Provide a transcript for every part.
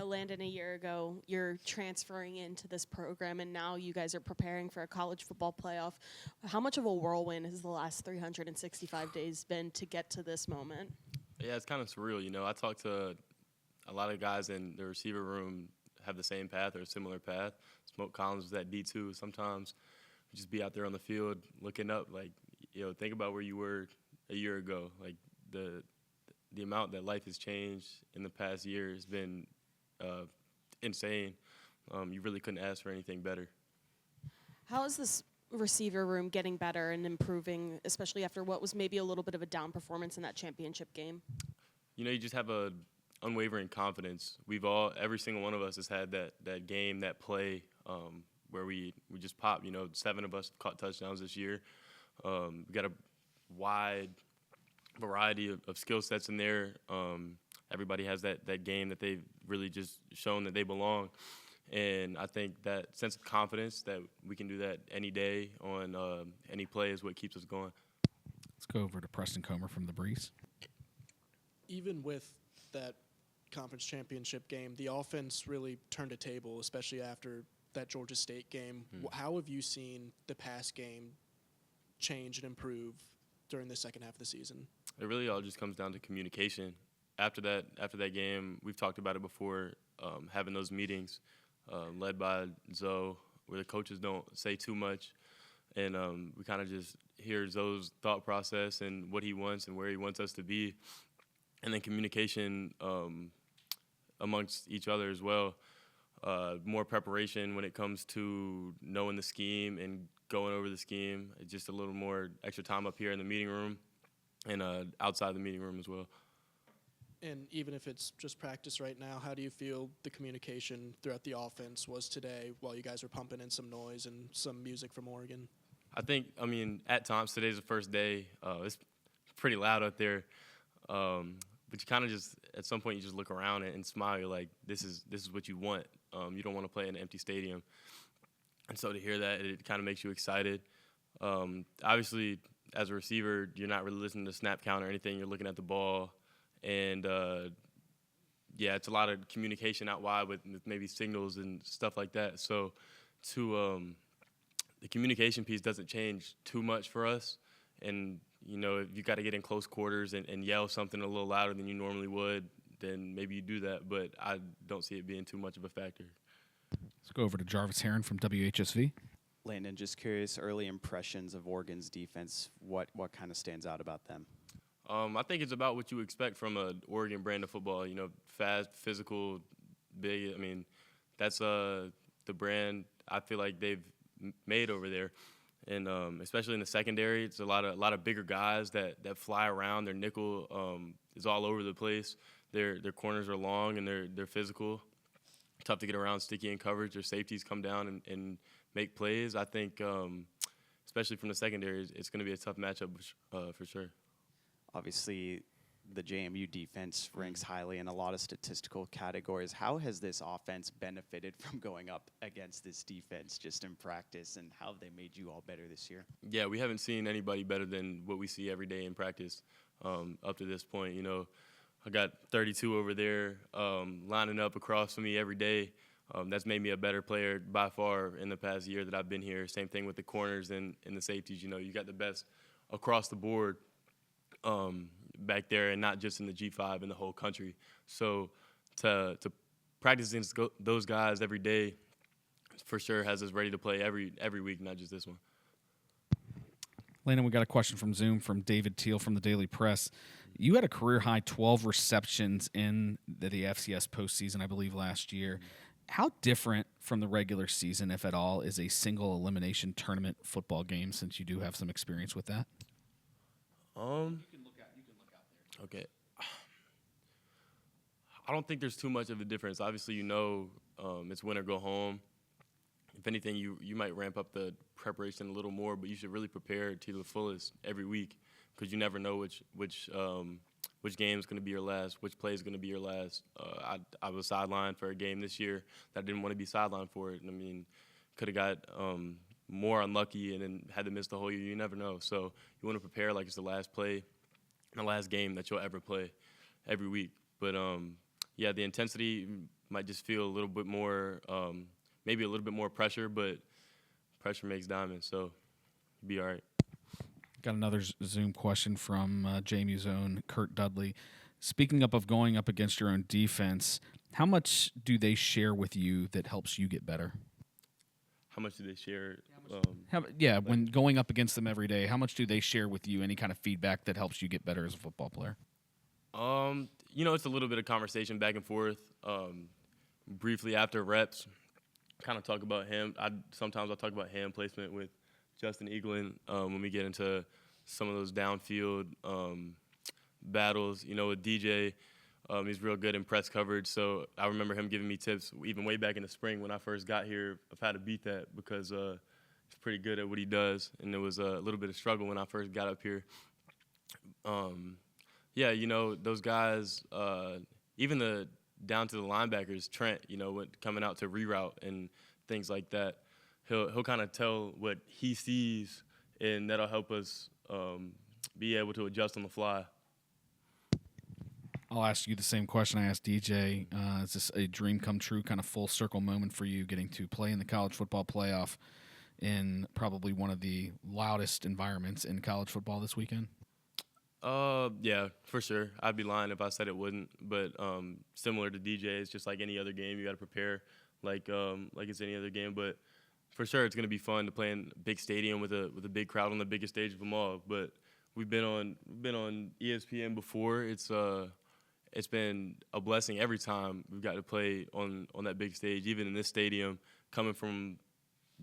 Landon, a year ago, you're transferring into this program, and now you guys are preparing for a college football playoff. How much of a whirlwind has the last 365 days been to get to this moment? Yeah, it's kind of surreal. I talked to a lot of guys in the receiver room have the same path or a similar path. Smoke Collins was at D2. Sometimes we just be out there on the field looking up, think about where you were a year ago. Like the amount that life has changed in the past year has been insane. You really couldn't ask for anything better. How is this receiver room getting better and improving, especially after what was maybe a little bit of a down performance in that championship game? You just have a unwavering confidence. Every single one of us has had that game, that play where we just pop. 7 of us caught touchdowns this year. We got a wide variety of skill sets in there. Everybody has that game that they've really just shown that they belong. And I think that sense of confidence that we can do that any day on any play is what keeps us going. Let's go over to Preston Comer from the Breeze. Even with that conference championship game, the offense really turned a table, especially after that Georgia State game. How have you seen the pass game change and improve during the second half of the season? It really all just comes down to communication. After that game, we've talked about it before, having those meetings led by Zoe, where the coaches don't say too much, and we kind of just hear Zoe's thought process and what he wants and where he wants us to be, and then communication amongst each other as well. More preparation when it comes to knowing the scheme and going over the scheme. Just a little more extra time up here in the meeting room and outside the meeting room as well. And even if it's just practice right now, how do you feel the communication throughout the offense was today while you guys were pumping in some noise and some music from Oregon? At times, today's the first day. It's pretty loud out there. But you kind of just, at some point, you just look around and smile. You're like, this is what you want. You don't want to play in an empty stadium. And so to hear that, it kind of makes you excited. Obviously, as a receiver, you're not really listening to snap count or anything. You're looking at the ball. And, it's a lot of communication out wide with maybe signals and stuff like that. So the communication piece doesn't change too much for us. And, if you got to get in close quarters and yell something a little louder than you normally would, then maybe you do that. But I don't see it being too much of a factor. Let's go over to Jarvis Heron from WHSV. Landon, just curious, early impressions of Oregon's defense. What kind of stands out about them? I think it's about what you expect from an Oregon brand of football. Fast, physical, big. That's the brand I feel like they've made over there, and especially in the secondary, it's a lot of bigger guys that fly around. Their nickel is all over the place. Their corners are long and they're physical, tough to get around, sticky in coverage. Their safeties come down and make plays. I think, especially from the secondary, it's going to be a tough matchup for sure. Obviously, the JMU defense ranks highly in a lot of statistical categories. How has this offense benefited from going up against this defense just in practice, and how have they made you all better this year? Yeah, we haven't seen anybody better than what we see every day in practice up to this point. I got 32 over there lining up across from me every day. That's made me a better player by far in the past year that I've been here. Same thing with the corners and the safeties. You got the best across the board back there, and not just in the G5 in the whole country. So to practice against those guys every day for sure has us ready to play every week, not just this one. Landon, we got a question from Zoom from David Teal from the Daily Press. You had a career-high 12 receptions in the FCS postseason, I believe, last year. How different from the regular season, if at all, is a single elimination tournament football game, since you do have some experience with that? You can look out there. Okay. I don't think there's too much of a difference. Obviously, it's win or go home. If anything, you might ramp up the preparation a little more, but you should really prepare to the fullest every week, because you never know which game is going to be your last, which play is going to be your last. I was sidelined for a game this year that I didn't want to be sidelined for it. Could have got more unlucky and then had to miss the whole year. You never know. So you want to prepare like it's the last play, the last game that you'll ever play every week. But, the intensity might just feel a little bit more, maybe a little bit more pressure, but pressure makes diamonds, so be all right. Got another Zoom question from JMU's own Kurt Dudley. Speaking of going up against your own defense, how much do they share with you that helps you get better? How much do they share? When going up against them every day, how much do they share with you? Any kind of feedback that helps you get better as a football player? It's a little bit of conversation back and forth. Briefly after reps, kind of talk about him. Sometimes I'll talk about hand placement with Justin Eaglin when we get into some of those downfield battles. With DJ, he's real good in press coverage. So I remember him giving me tips even way back in the spring when I first got here of how to beat that because he's pretty good at what he does. And there was a little bit of struggle when I first got up here. Those guys, even down to the linebackers, Trent, coming out to reroute and things like that. He'll kind of tell what he sees, and that'll help us be able to adjust on the fly. I'll ask you the same question I asked DJ. Is this a dream come true, kind of full circle moment for you, getting to play in the college football playoff in probably one of the loudest environments in college football this weekend? Yeah, for sure. I'd be lying if I said it wouldn't. But similar to DJ, it's just like any other game. You got to prepare like it's any other game. But for sure, it's gonna be fun to play in a big stadium with a big crowd on the biggest stage of them all. But we've been on ESPN before. It's been a blessing every time we've got to play on that big stage, even in this stadium, coming from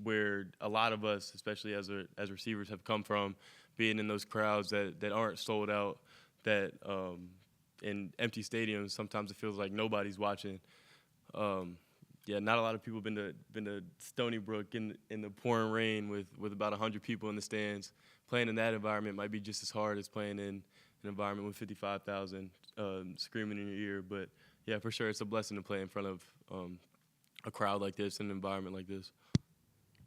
where a lot of us, especially as receivers, have come from, being in those crowds that aren't sold out, that in empty stadiums, sometimes it feels like nobody's watching. Not a lot of people been to Stony Brook in the pouring rain with about 100 people in the stands. Playing in that environment might be just as hard as playing in an environment with 55,000 screaming in your ear. But yeah, for sure, it's a blessing to play in front of a crowd like this, an environment like this.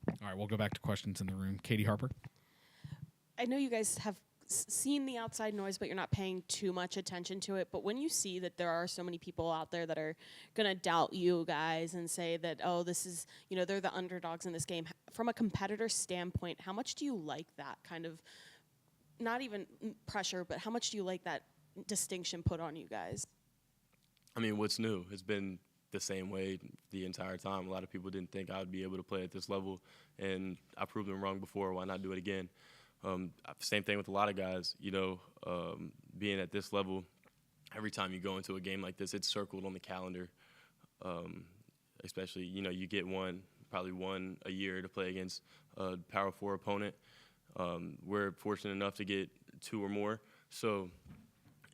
All right, we'll go back to questions in the room. Katie Harper. I know you guys have seen the outside noise, but you're not paying too much attention to it. But when you see that there are so many people out there that are going to doubt you guys and say that, oh, this is, they're the underdogs in this game, from a competitor standpoint, how much do you like that kind of, not even pressure, but how much do you like that distinction put on you guys? I mean, what's new? It's been the same way the entire time. A lot of people didn't think I would be able to play at this level, and I proved them wrong before. Why not do it again? Same thing with a lot of guys, being at this level. Every time you go into a game like this, it's circled on the calendar. Especially, you get probably one a year to play against a Power 4 opponent. We're fortunate enough to get 2 or more. So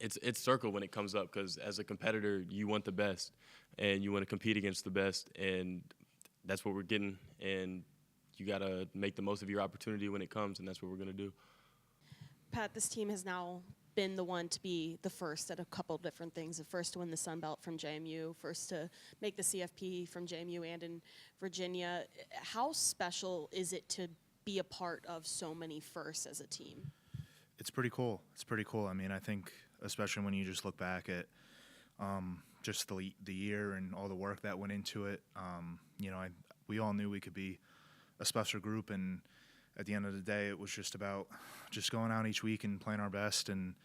it's circled when it comes up because as a competitor, you want the best and you want to compete against the best, and that's what we're getting. And you got to make the most of your opportunity when it comes, and that's what we're going to do. Pat, this team has now been the one to be the first at a couple of different things. The first to win the Sun Belt from JMU, first to make the CFP from JMU and in Virginia. How special is it to be a part of so many firsts as a team? It's pretty cool. I mean, I think especially when you just look back at just the year and all the work that went into it, we all knew we could be a special group, and at the end of the day, it was just about just going out each week and playing our best. And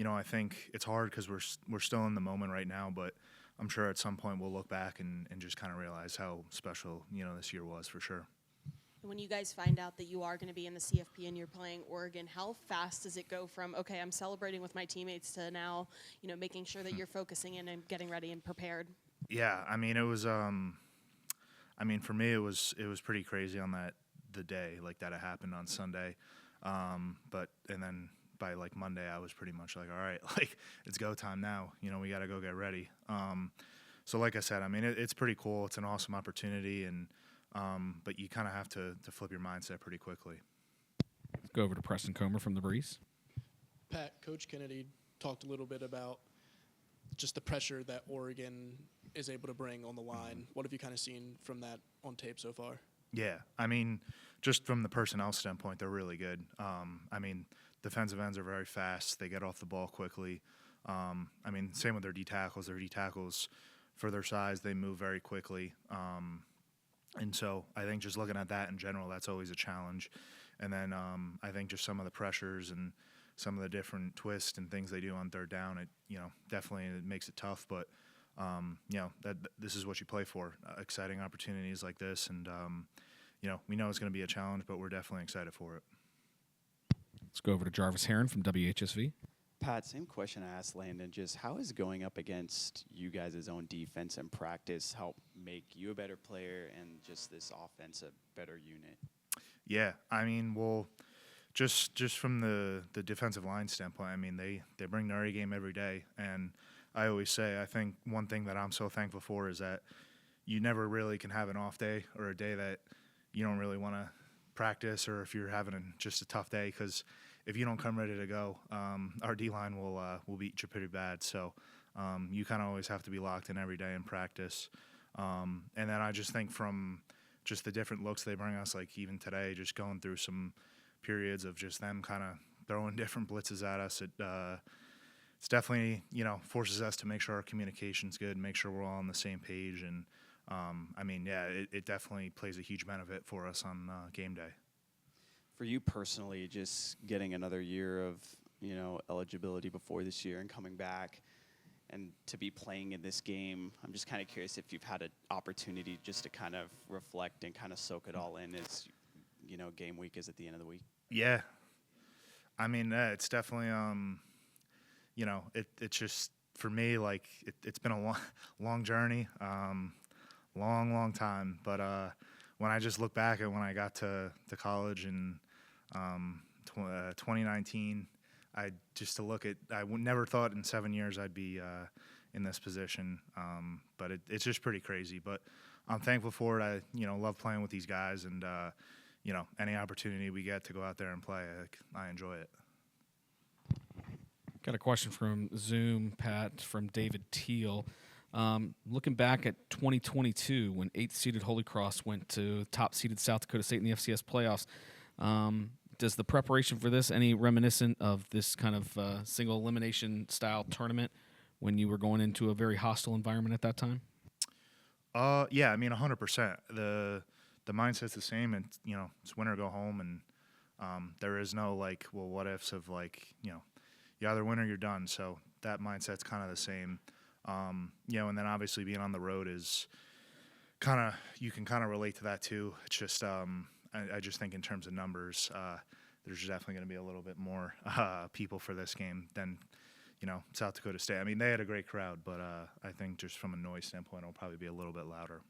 I think it's hard because we're still in the moment right now, but I'm sure at some point we'll look back and just kind of realize how special this year was for sure. When you guys find out that you are going to be in the CFP and you're playing Oregon, how fast does it go from, okay, I'm celebrating with my teammates, to now, making sure that you're focusing in and getting ready and prepared? Yeah, I mean, it was for me, it was pretty crazy on the day like that it happened on Sunday. And then by like Monday, I was pretty much like, all right, like it's go time now. We got to go get ready. So like I said, I mean, it's pretty cool. It's an awesome opportunity, and but you kind of have to flip your mindset pretty quickly. Let's go over to Preston Comer from The Breeze. Pat, Coach Kennedy talked a little bit about just the pressure that Oregon is able to bring on the line. What have you kind of seen from that on tape so far? Yeah, I mean, just from the personnel standpoint, they're really good. I mean, defensive ends are very fast. They get off the ball quickly. I mean, same with their D tackles. Their D tackles for their size, they move very quickly. And so I think just looking at that in general, that's always a challenge. And then I think just some of the pressures and some of the different twists and things they do on third down, it definitely it makes it tough. But that this is what you play for, exciting opportunities like this, and we know it's going to be a challenge, but we're definitely excited for it. Let's go over to Jarvis Heron from WHSV. Pat, same question I asked Landon. Just how is going up against you guys' own defense and practice help make you a better player and just this offense a better unit? Yeah, I mean, well, just from the defensive line standpoint, I mean, they bring their A game every day. And I always say, I think one thing that I'm so thankful for is that you never really can have an off day or a day that you don't really want to practice, or if you're having just a tough day, because if you don't come ready to go, our D-line will beat you pretty bad. So you kind of always have to be locked in every day in practice. And then I just think from just the different looks they bring us, like even today, just going through some periods of just them kind of throwing different blitzes at us, it's definitely, forces us to make sure our communication's good, make sure we're all on the same page. And, it definitely plays a huge benefit for us on game day. For you personally, just getting another year of, eligibility before this year and coming back and to be playing in this game, I'm just kind of curious if you've had an opportunity just to kind of reflect and kind of soak it all in as, game week is at the end of the week. Yeah. I mean, it's definitely, it's just, for me, like, it's been a long journey, long time. But when I just look back at when I got to college in 2019, I never thought in 7 years I'd be in this position. But it's just pretty crazy. But I'm thankful for it. I love playing with these guys, and any opportunity we get to go out there and play, I enjoy it. Got a question from Zoom, Pat, from David Teal. Looking back at 2022, when 8th-seeded Holy Cross went to top-seeded South Dakota State in the FCS playoffs, does the preparation for this any reminiscent of this kind of single elimination style tournament when you were going into a very hostile environment at that time? Yeah, I mean, 100%. The mindset's the same, and it's win or go home, and there is no what ifs of you either win or you're done. So that mindset's kind of the same. And then obviously being on the road is you can kind of relate to that too. It's just I just think in terms of numbers, there's definitely going to be a little bit more people for this game than South Dakota State. I mean, they had a great crowd, but I think just from a noise standpoint, it'll probably be a little bit louder.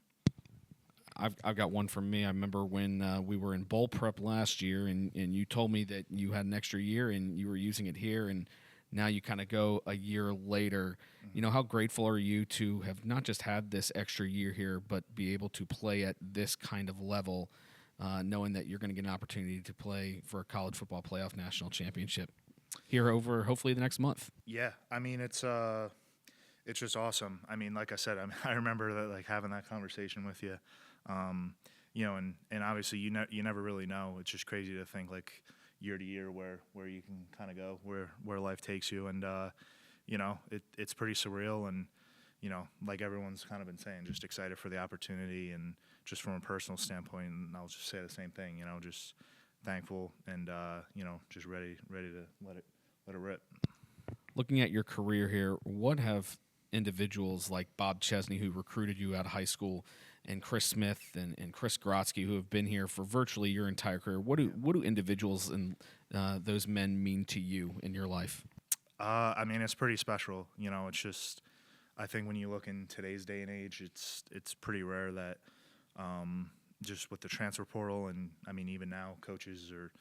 I've got one from me. I remember when we were in bowl prep last year, and you told me that you had an extra year and you were using it here, and now you kind of go a year later. How grateful are you to have not just had this extra year here, but be able to play at this kind of level, knowing that you're going to get an opportunity to play for a college football playoff national championship here over hopefully the next month? Yeah, I mean, it's just awesome. I mean, like I said, I remember that, having that conversation with you. And obviously you never really know. It's just crazy to think year to year where you can kind of go, where life takes you. And, it's pretty surreal. And, like everyone's kind of been saying, just excited for the opportunity, and just from a personal standpoint, and I'll just say the same thing, just thankful and, just ready to let it rip. Looking at your career here, what have individuals like Bob Chesney, who recruited you out of high school, and Chris Smith and Chris Grotsky, who have been here for virtually your entire career, what do individuals and those men mean to you in your life? I mean, it's pretty special. It's just, I think when you look in today's day and age, it's pretty rare that just with the transfer portal, and I mean, even now coaches are,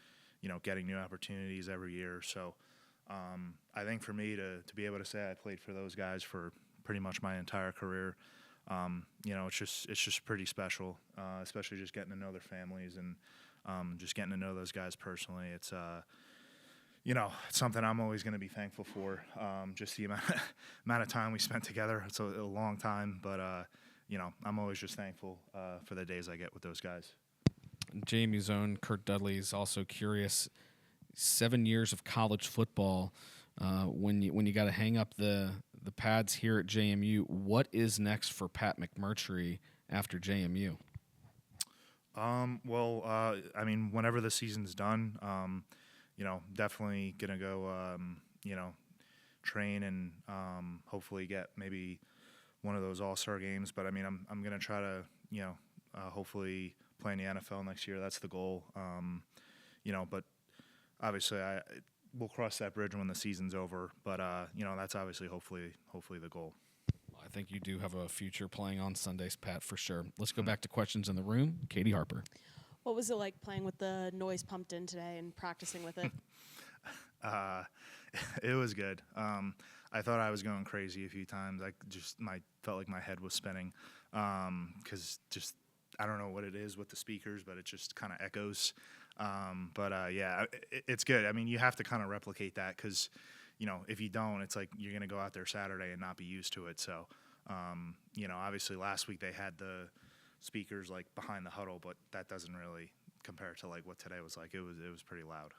getting new opportunities every year. So I think for me to be able to say I played for those guys for pretty much my entire career, it's just pretty special, especially just getting to know their families and just getting to know those guys personally. It's it's something I'm always going to be thankful for. Just the amount of time we spent together. It's a long time, but I'm always just thankful for the days I get with those guys. JMU's own Kurt Dudley is also curious. 7 years of college football. When you got to hang up the the pads here at JMU. What is next for Pat McMurtrie after JMU? I mean, whenever the season's done, definitely gonna go, train and hopefully get maybe one of those All-Star games. But I mean, I'm gonna try to, hopefully play in the NFL next year. That's the goal. But obviously we'll cross that bridge when the season's over. But that's obviously hopefully the goal. I think you do have a future playing on Sundays, Pat, for sure. Let's go back to questions in the room. Katie Harper. What was it like playing with the noise pumped in today and practicing with it? It was good. I thought I was going crazy a few times. Felt like my head was spinning because I don't know what it is with the speakers, but it just kind of echoes. It's good. I mean, you have to kind of replicate that because, if you don't, it's like you're going to go out there Saturday and not be used to it. So, obviously last week they had the speakers like behind the huddle, but that doesn't really compare to like what today was like. It was pretty loud.